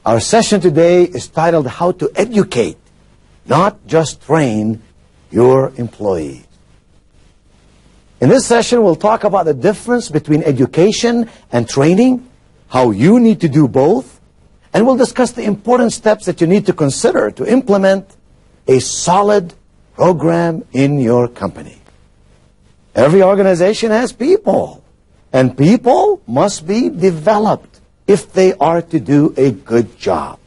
Our session today is titled How to Educate, Not Just Train Your Employees. In this session, we'll talk about the difference between education and training, how you need to do both, and we'll discuss the important steps that you need to consider to implement a solid program in your company. Every organization has people, and people must be developed if they are to do a good job.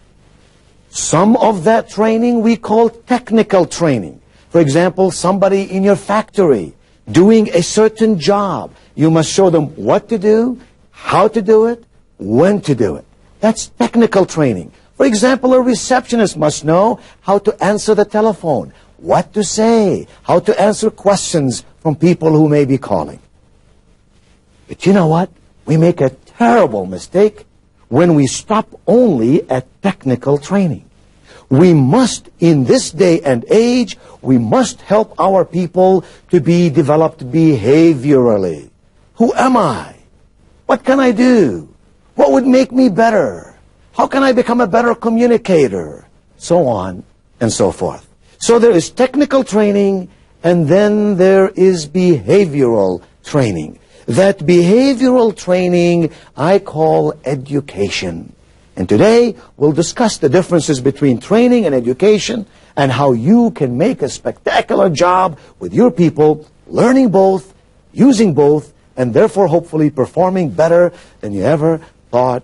Some of that training we call technical training. For example, somebody in your factory doing a certain job. You must show them what to do, how to do it, when to do it. That's technical training. For example, a receptionist must know how to answer the telephone, what to say, how to answer questions from people who may be calling. But you know what? We make a terrible mistake when we stop only at technical training. We must, in this day and age, we must help our people to be developed behaviorally. Who am I? What can I do? What would make me better? How can I become a better communicator? So on and so forth. So there is technical training, and then there is behavioral training. That behavioral training I call education. And today we'll discuss the differences between training and education and how you can make a spectacular job with your people, learning both, using both, and therefore hopefully performing better than you ever thought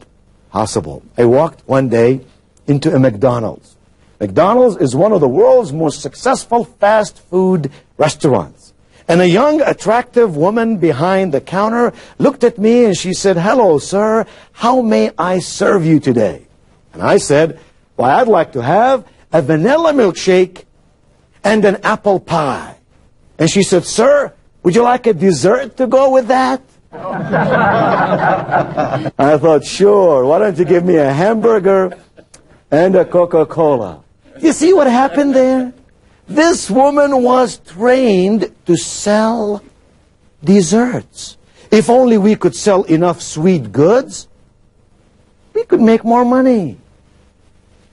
possible. I walked one day into a McDonald's. McDonald's is one of the world's most successful fast food restaurants. And a young, attractive woman behind the counter looked at me and she said, "Hello, sir, how may I serve you today?" And I said, "Well, I'd like to have a vanilla milkshake and an apple pie." And she said, "Sir, would you like a dessert to go with that?" I thought, sure, why don't you give me a hamburger and a Coca-Cola? You see what happened there? This woman was trained to sell desserts. If only we could sell enough sweet goods, we could make more money.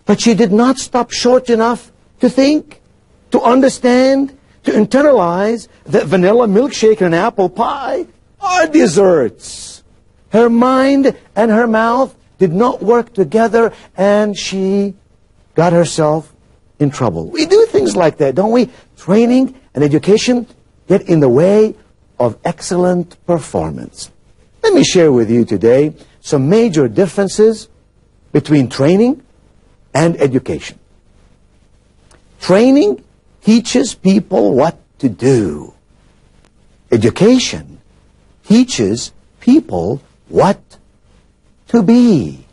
But she did not stop short enough to think, to understand, to internalize that vanilla milkshake and apple pie are desserts. Her mind and her mouth did not work together, and she got herself in trouble. We do things like that, don't we? Training and education get in the way of excellent performance. Let me share with you today some major differences between training and education. Training teaches people what to do. Education teaches people what to be.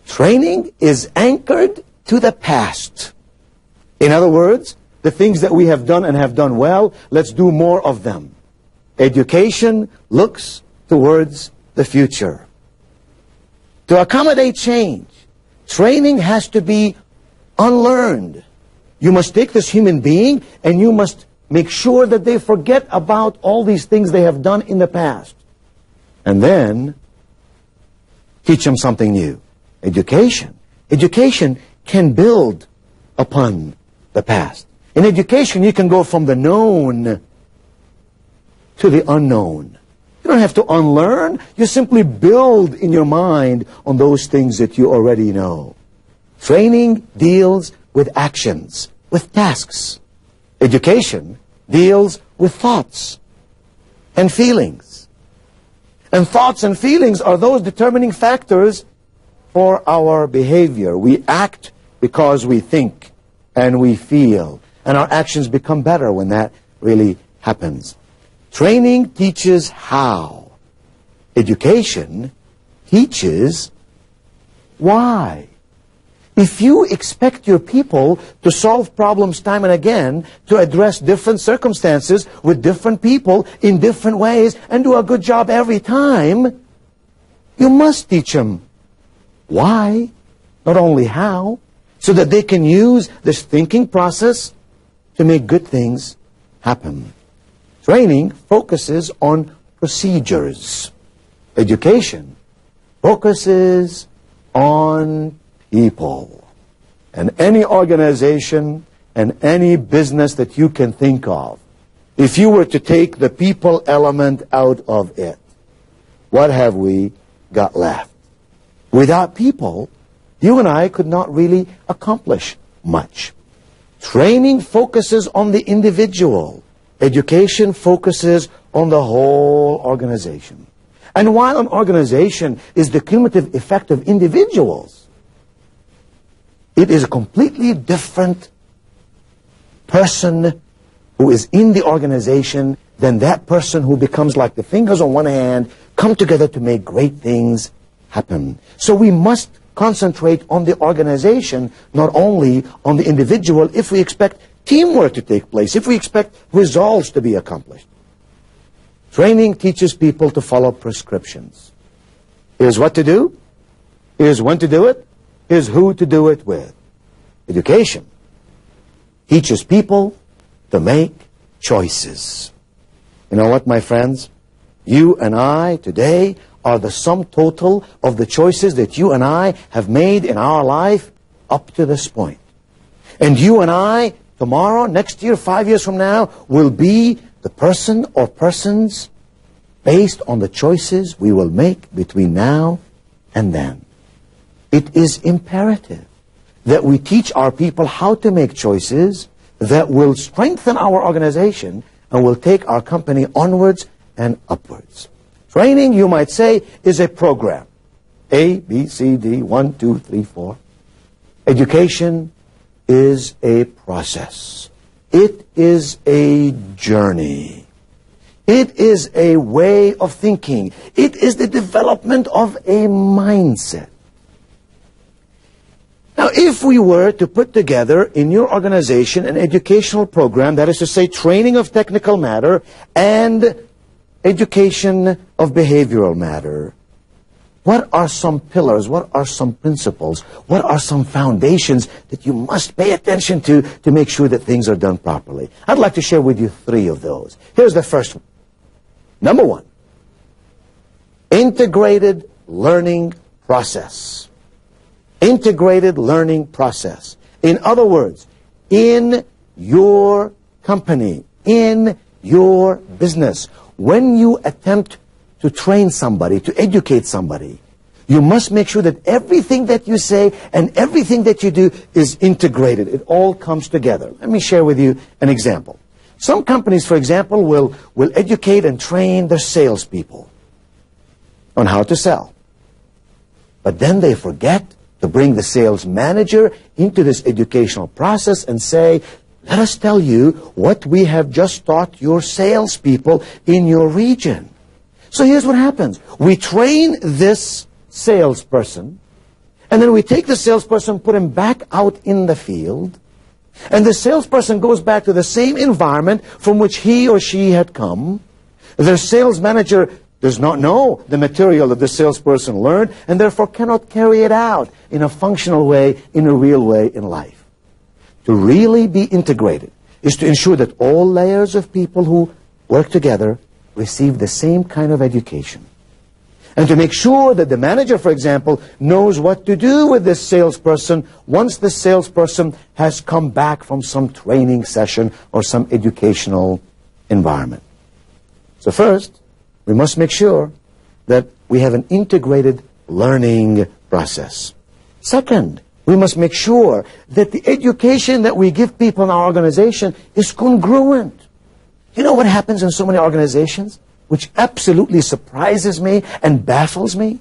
Training is anchored to the past. In other words, the things that we have done and have done well, let's do more of them. Education looks towards the future. To accommodate change, training has to be unlearned. You must take this human being and you must make sure that they forget about all these things they have done in the past. And then teach them something new. Education can build upon the past. In education, you can go from the known to the unknown. You don't have to unlearn. You simply build in your mind on those things that you already know. Training deals with actions, with tasks. Education deals with thoughts and feelings. And thoughts and feelings are those determining factors for our behavior. We act because we think and we feel. And our actions become better when that really happens. Training teaches how. Education teaches why. If you expect your people to solve problems time and again, to address different circumstances with different people in different ways, and do a good job every time, you must teach them why, not only how, so that they can use this thinking process to make good things happen. Training focuses on procedures. Education focuses on people. And any organization and any business that you can think of, if you were to take the people element out of it, what have we got left? Without people, you and I could not really accomplish much. Training focuses on the individual. Education focuses on the whole organization. And while an organization is the cumulative effect of individuals, it is a completely different person who is in the organization than that person who becomes like the fingers on one hand, come together to make great things happen. So we must concentrate on the organization, not only on the individual, if we expect teamwork to take place, if we expect results to be accomplished. Training teaches people to follow prescriptions. Here's what to do. Here's when to do it. Here's who to do it with. Education teaches people to make choices. You know what, my friends? You and I today are the sum total of the choices that you and I have made in our life up to this point. And you and I, tomorrow, next year, 5 years from now, will be the person or persons based on the choices we will make between now and then. It is imperative that we teach our people how to make choices that will strengthen our organization and will take our company onwards and upwards. Training, you might say, is a program. A, B, C, D, 1, 2, 3, 4. Education is a process. It is a journey. It is a way of thinking. It is the development of a mindset. Now, if we were to put together in your organization an educational program, that is to say training of technical matter and education of behavioral matter, what are some pillars, what are some principles, what are some foundations that you must pay attention to make sure that things are done properly? I'd like to share with you 3 of those. Here's the first one. Number 1, integrated learning process. Integrated learning process. In other words, in your company, in your business, when you attempt to train somebody, to educate somebody, you must make sure that everything that you say and everything that you do is integrated. It all comes together. Let me share with you an example. Some companies, for example, will educate and train their salespeople on how to sell. But then they forget to bring the sales manager into this educational process and say, let us tell you what we have just taught your salespeople in your region. So here's what happens. We train this salesperson, and then we take the salesperson, put him back out in the field, and the salesperson goes back to the same environment from which he or she had come. The sales manager does not know the material that the salesperson learned, and therefore cannot carry it out in a functional way, in a real way in life. To really be integrated is to ensure that all layers of people who work together receive the same kind of education. And to make sure that the manager, for example, knows what to do with this salesperson once the salesperson has come back from some training session or some educational environment. So first, we must make sure that we have an integrated learning process. Second, we must make sure that the education that we give people in our organization is congruent. You know what happens in so many organizations, which absolutely surprises me and baffles me,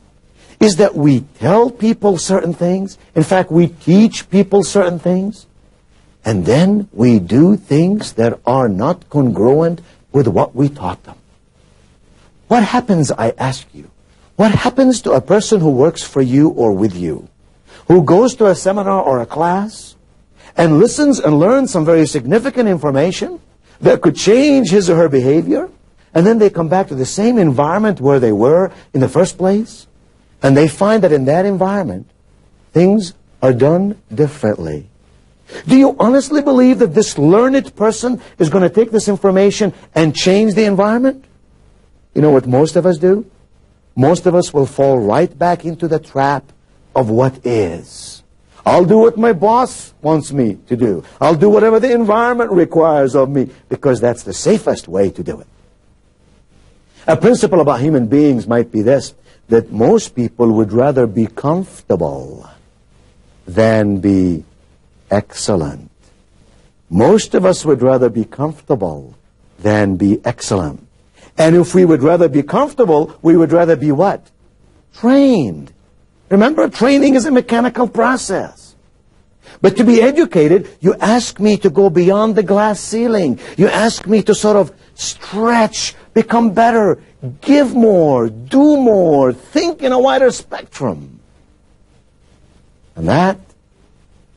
is that we tell people certain things. In fact, we teach people certain things. And then we do things that are not congruent with what we taught them. What happens, I ask you? What happens to a person who works for you or with you who goes to a seminar or a class and listens and learns some very significant information that could change his or her behavior, and then they come back to the same environment where they were in the first place, and they find that in that environment, things are done differently. Do you honestly believe that this learned person is going to take this information and change the environment? You know what most of us do? Most of us will fall right back into the trap of what is. I'll do what my boss wants me to do. I'll do whatever the environment requires of me, because that's the safest way to do it. A principle about human beings might be this, that most people would rather be comfortable than be excellent. Most of us would rather be comfortable than be excellent. And if we would rather be comfortable, we would rather be what? Trained. Remember, training is a mechanical process. But to be educated, you ask me to go beyond the glass ceiling. You ask me to sort of stretch, become better, give more, do more, think in a wider spectrum. And that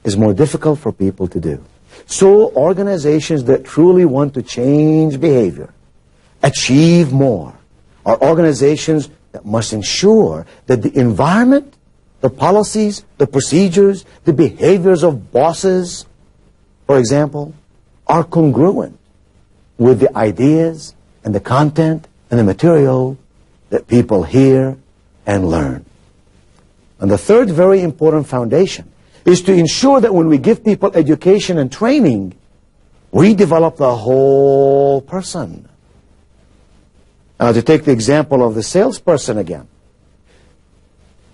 is more difficult for people to do. So organizations that truly want to change behavior, achieve more, are organizations that must ensure that the environment, the policies, the procedures, the behaviors of bosses, for example, are congruent with the ideas and the content and the material that people hear and learn. And the third very important foundation is to ensure that when we give people education and training, we develop the whole person. Now, to take the example of the salesperson again.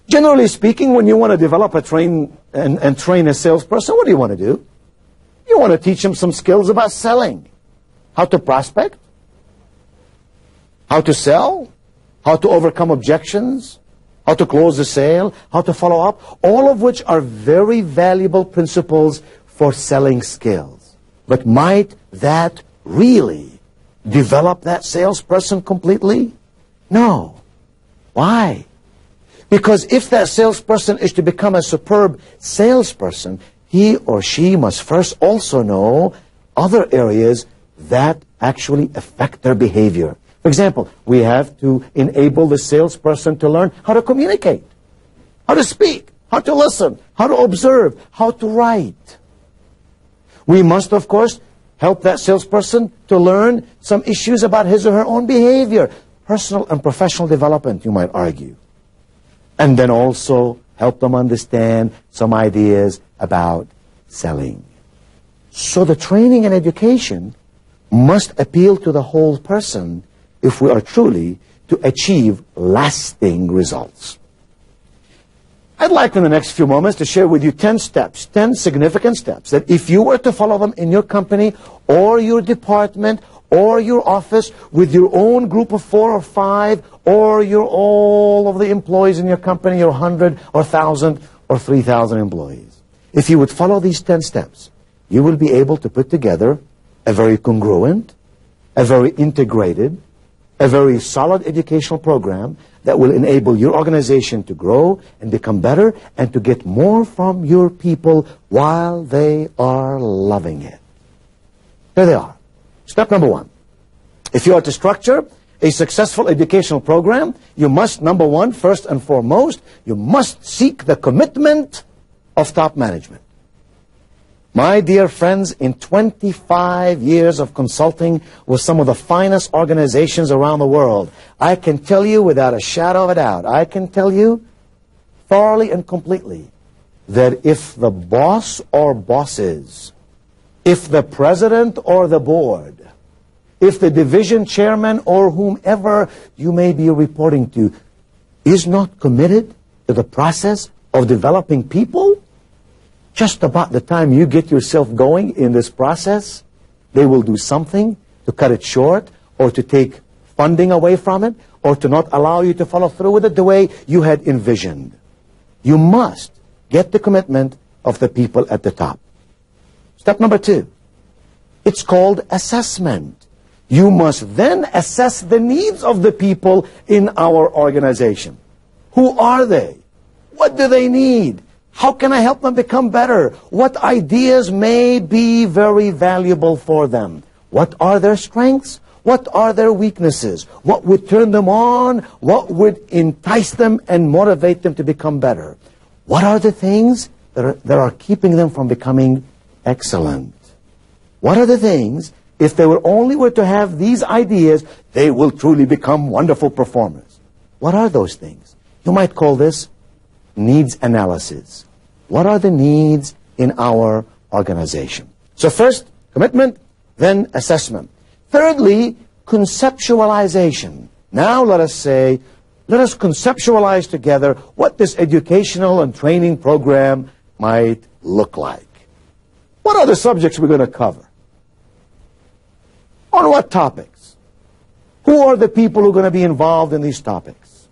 Generally speaking, when you want to develop and train a salesperson, what do you want to do? You want to teach them some skills about selling. How to prospect, how to sell, how to overcome objections, how to close the sale, how to follow up, all of which are very valuable principles for selling skills. But might that really develop that salesperson completely? No. Why? Because if that salesperson is to become a superb salesperson, he or she must first also know other areas that actually affect their behavior. For example, we have to enable the salesperson to learn how to communicate, how to speak, how to listen, how to observe, how to write. We must, of course, help that salesperson to learn some issues about his or her own behavior, personal and professional development, you might argue. And then also help them understand some ideas about selling. So the training and education must appeal to the whole person if we are truly to achieve lasting results. I'd like in the next few moments to share with you 10 steps, 10 significant steps that if you were to follow them in your company or your department or your office with your own group of 4 or 5 or all of the employees in your company, your 100 or 1,000 or 3,000 employees. If you would follow these 10 steps, you will be able to put together a very congruent, a very integrated, a very solid educational program that will enable your organization to grow and become better and to get more from your people while they are loving it. Here they are. Step number 1. If you are to structure a successful educational program, you must, number 1, first and foremost, you must seek the commitment of top management. My dear friends, in 25 years of consulting with some of the finest organizations around the world, I can tell you without a shadow of a doubt, I can tell you thoroughly and completely that if the boss or bosses, if the president or the board, if the division chairman or whomever you may be reporting to is not committed to the process of developing people, just about the time you get yourself going in this process, they will do something to cut it short or to take funding away from it or to not allow you to follow through with it the way you had envisioned. You must get the commitment of the people at the top. Step number 2, it's called assessment. You must then assess the needs of the people in our organization. Who are they? What do they need? How can I help them become better? What ideas may be very valuable for them? What are their strengths? What are their weaknesses? What would turn them on? What would entice them and motivate them to become better? What are the things that are keeping them from becoming excellent? What are the things, if they were to have these ideas, they will truly become wonderful performers? What are those things? You might call this needs analysis. What are the needs in our organization? So first, commitment, then assessment. Thirdly, conceptualization. Now let us conceptualize together what this educational and training program might look like. What are the subjects we're going to cover? On what topics? Who are the people who are going to be involved in these topics?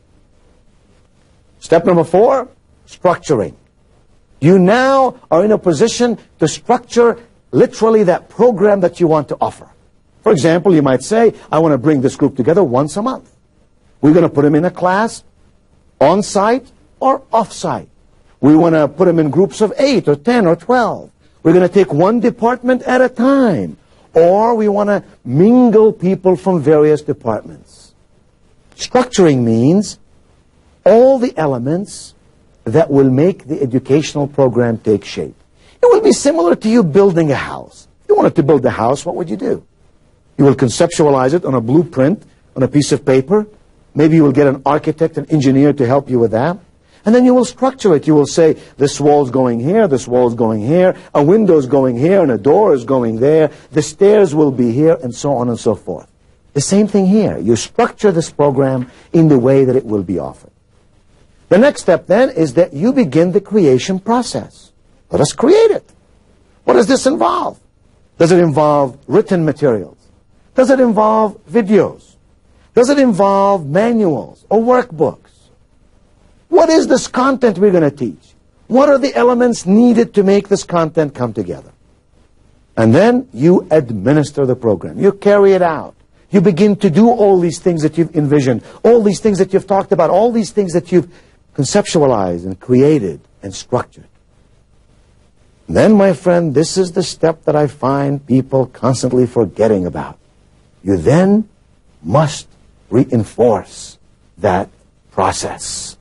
Step number 4, structuring. You now are in a position to structure literally that program that you want to offer. For example, you might say, I want to bring this group together once a month. We're going to put them in a class, on-site or off-site. We want to put them in groups of 8 or 10 or 12. We're going to take one department at a time. Or we want to mingle people from various departments. Structuring means all the elements that will make the educational program take shape. It will be similar to you building a house. If you wanted to build a house, what would you do? You will conceptualize it on a blueprint, on a piece of paper. Maybe you will get an architect, an engineer to help you with that. And then you will structure it. You will say, this wall's going here, this wall's going here, a window's going here, and a door is going there, the stairs will be here, and so on and so forth. The same thing here. You structure this program in the way that it will be offered. The next step then is that you begin the creation process. Let us create it. What does this involve? Does it involve written materials? Does it involve videos? Does it involve manuals or workbooks? What is this content we're going to teach? What are the elements needed to make this content come together? And then you administer the program. You carry it out. You begin to do all these things that you've envisioned, all these things that you've talked about, all these things that you've conceptualized and created and structured. Then, my friend, this is the step that I find people constantly forgetting about. You then must reinforce that process.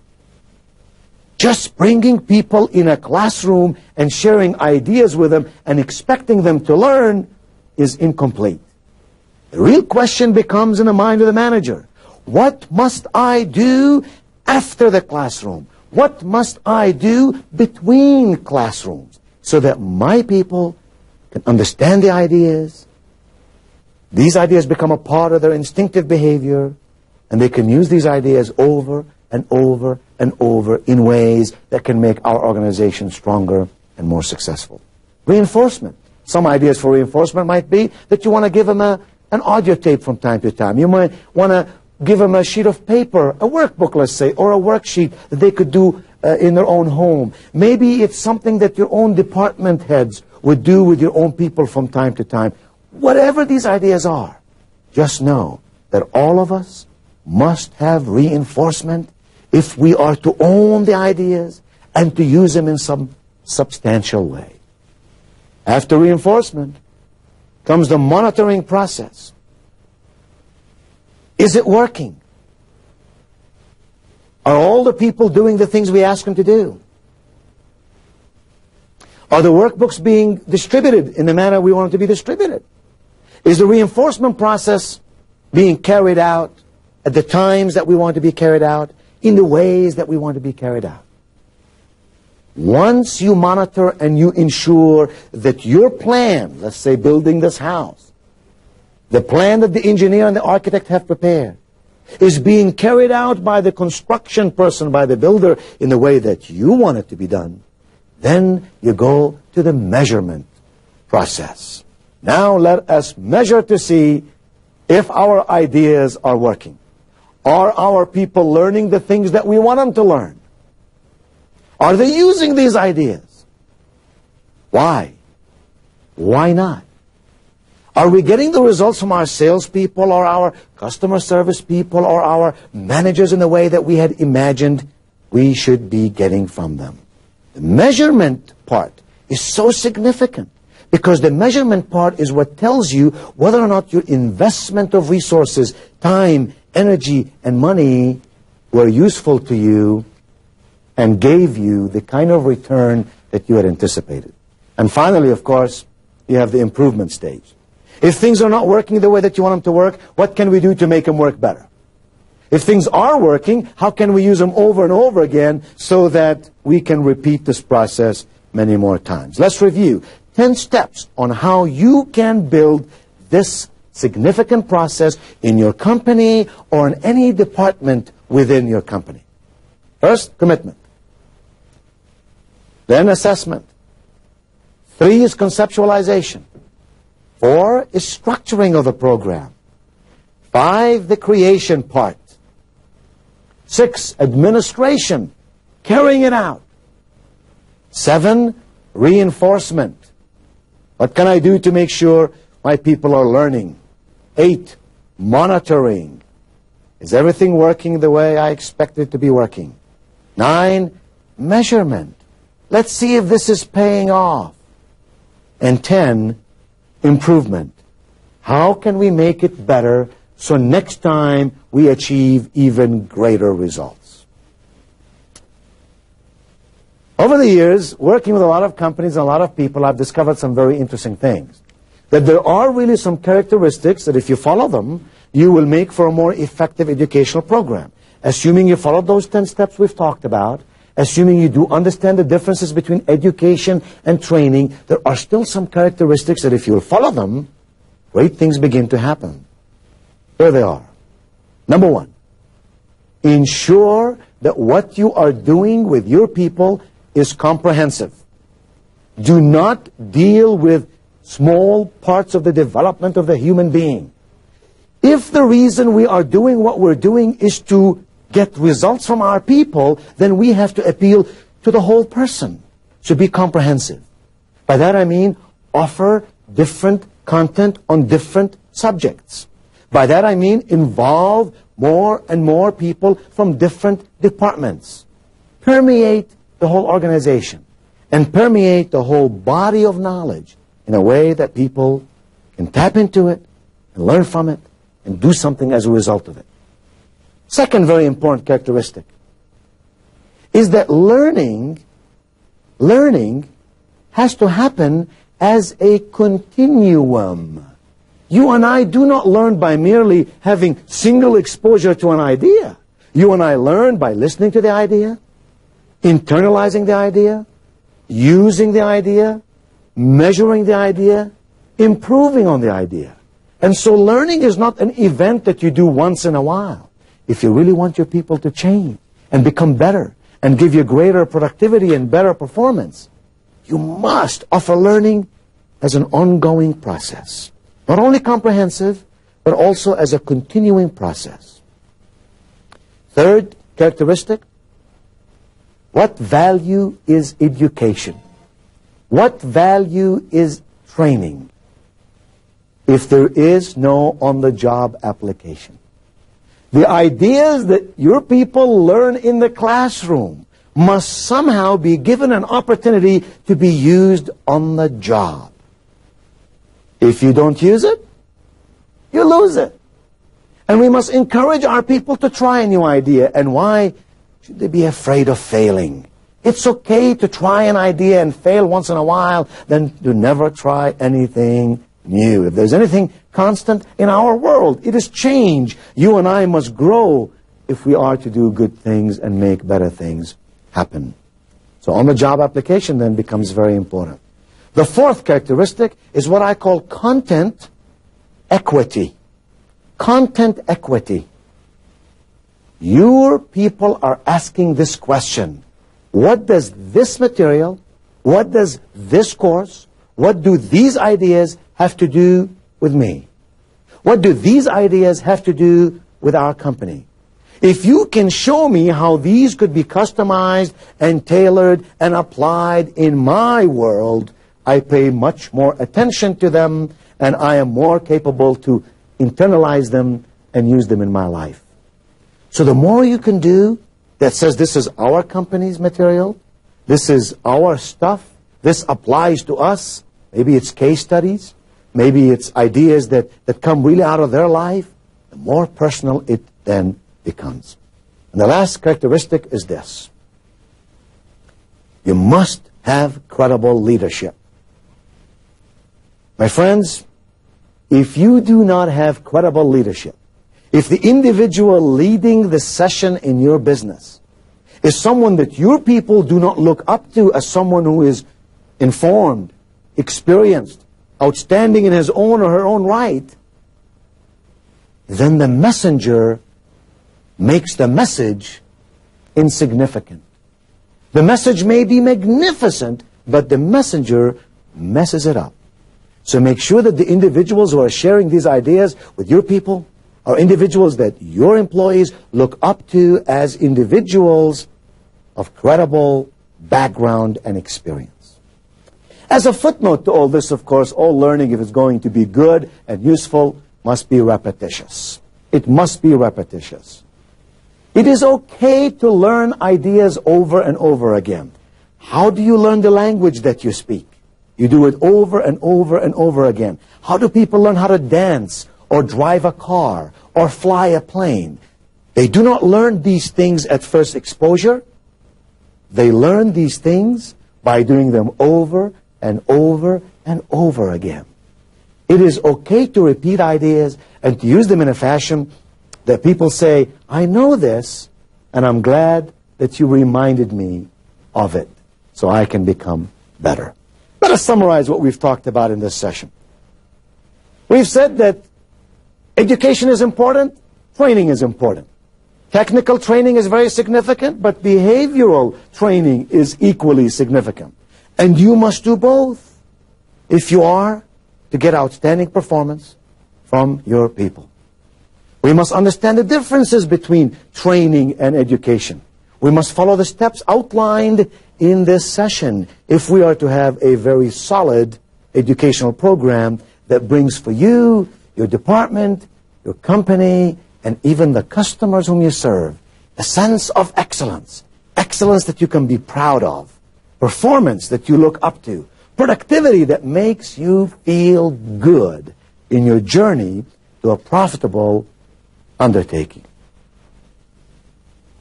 Just bringing people in a classroom and sharing ideas with them and expecting them to learn is incomplete. The real question becomes in the mind of the manager. What must I do after the classroom? What must I do between classrooms so that my people can understand the ideas? These ideas become a part of their instinctive behavior, and they can use these ideas over and over and over in ways that can make our organization stronger and more successful. Reinforcement. Some ideas for reinforcement might be that you want to give them an audio tape from time to time. You might want to give them a sheet of paper, a workbook, let's say, or a worksheet that they could do in their own home. Maybe it's something that your own department heads would do with your own people from time to time. Whatever these ideas are, just know that all of us must have reinforcement if we are to own the ideas and to use them in some substantial way. After reinforcement comes the monitoring process. Is it working? Are all the people doing the things we ask them to do? Are the workbooks being distributed in the manner we want them to be distributed? Is the reinforcement process being carried out at the times that we want to be carried out, in the ways that we want to be carried out? Once you monitor and you ensure that your plan, let's say building this house, the plan that the engineer and the architect have prepared, is being carried out by the construction person, by the builder, in the way that you want it to be done, then you go to the measurement process. Now let us measure to see if our ideas are working. Are our people learning the things that we want them to learn? Are they using these ideas? Why? Why not? Are we getting the results from our salespeople or our customer service people or our managers in the way that we had imagined we should be getting from them? The measurement part is so significant because the measurement part is what tells you whether or not your investment of resources, time, energy, and money were useful to you and gave you the kind of return that you had anticipated. And finally, of course, you have the improvement stage. If things are not working the way that you want them to work, what can we do to make them work better? If things are working, how can we use them over and over again so that we can repeat this process many more times? Let's review 10 steps on how you can build this significant process in your company or in any department within your company. First, commitment. Then assessment. 3 is conceptualization. 4 is structuring of the program. 5, the creation part. 6, administration, carrying it out. 7, reinforcement. What can I do to make sure my people are learning? 8, monitoring. Is everything working the way I expect it to be working? 9, measurement. Let's see if this is paying off. And 10, improvement. How can we make it better so next time we achieve even greater results? Over the years, working with a lot of companies and a lot of people, I've discovered some very interesting things. That there are really some characteristics that if you follow them, you will make for a more effective educational program. Assuming you follow those 10 steps we've talked about, assuming you do understand the differences between education and training, there are still some characteristics that if you'll follow them, great things begin to happen. Here they are. Number 1, ensure that what you are doing with your people is comprehensive. Do not deal with small parts of the development of the human being. If the reason we are doing what we're doing is to get results from our people, then we have to appeal to the whole person. So be comprehensive. By that I mean offer different content on different subjects. By that I mean involve more and more people from different departments. Permeate the whole organization and permeate the whole body of knowledge in a way that people can tap into it and learn from it and do something as a result of it. Second very important characteristic is that learning has to happen as a continuum. You and I do not learn by merely having single exposure to an idea. You and I learn by listening to the idea, internalizing the idea, using the idea, measuring the idea, improving on the idea. And so learning is not an event that you do once in a while. If you really want your people to change and become better and give you greater productivity and better performance, you must offer learning as an ongoing process. Not only comprehensive, but also as a continuing process. Third characteristic, what value is education? What value is training if there is no on-the-job application? The ideas that your people learn in the classroom must somehow be given an opportunity to be used on the job. If you don't use it, you lose it. And we must encourage our people to try a new idea. And why should they be afraid of failing? It's okay to try an idea and fail once in a while, then to never try anything new. If there's anything constant in our world, it is change. You and I must grow if we are to do good things and make better things happen. So on-the-job application then becomes very important. The fourth characteristic is what I call content equity. Content equity. Your people are asking this question. What does this material, what does this course, what do these ideas have to do with me? What do these ideas have to do with our company? If you can show me how these could be customized and tailored and applied in my world, I pay much more attention to them and I am more capable to internalize them and use them in my life. So the more you can do that says this is our company's material, this is our stuff, this applies to us, maybe it's case studies, maybe it's ideas that come really out of their life, the more personal it then becomes. And the last characteristic is this. You must have credible leadership. My friends, if you do not have credible leadership, if the individual leading the session in your business is someone that your people do not look up to as someone who is informed, experienced, outstanding in his own or her own right, then the messenger makes the message insignificant. The message may be magnificent, but the messenger messes it up. So make sure that the individuals who are sharing these ideas with your people are individuals that your employees look up to as individuals of credible background and experience. As a footnote to all this, of course, all learning, if it's going to be good and useful, must be repetitious. It must be repetitious. It is okay to learn ideas over and over again. How do you learn the language that you speak? You do it over and over and over again. How do people learn how to dance or drive a car or fly a plane? They do not learn these things at first exposure. They learn these things by doing them over and over and over again. It is okay to repeat ideas and to use them in a fashion that people say, I know this, and I'm glad that you reminded me of it so I can become better. Let us summarize what we've talked about in this session. We've said that education is important, training is important. Technical training is very significant, but behavioral training is equally significant. And you must do both if you are to get outstanding performance from your people. We must understand the differences between training and education. We must follow the steps outlined in this session if we are to have a very solid educational program that brings for you, your department, your company, and even the customers whom you serve a sense of excellence. Excellence that you can be proud of. Performance that you look up to. Productivity that makes you feel good in your journey to a profitable undertaking.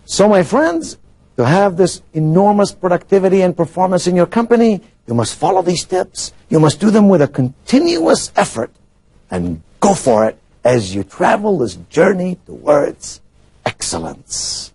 So, my friends, to have this enormous productivity and performance in your company, you must follow these steps. You must do them with a continuous effort and go for it as you travel this journey towards excellence.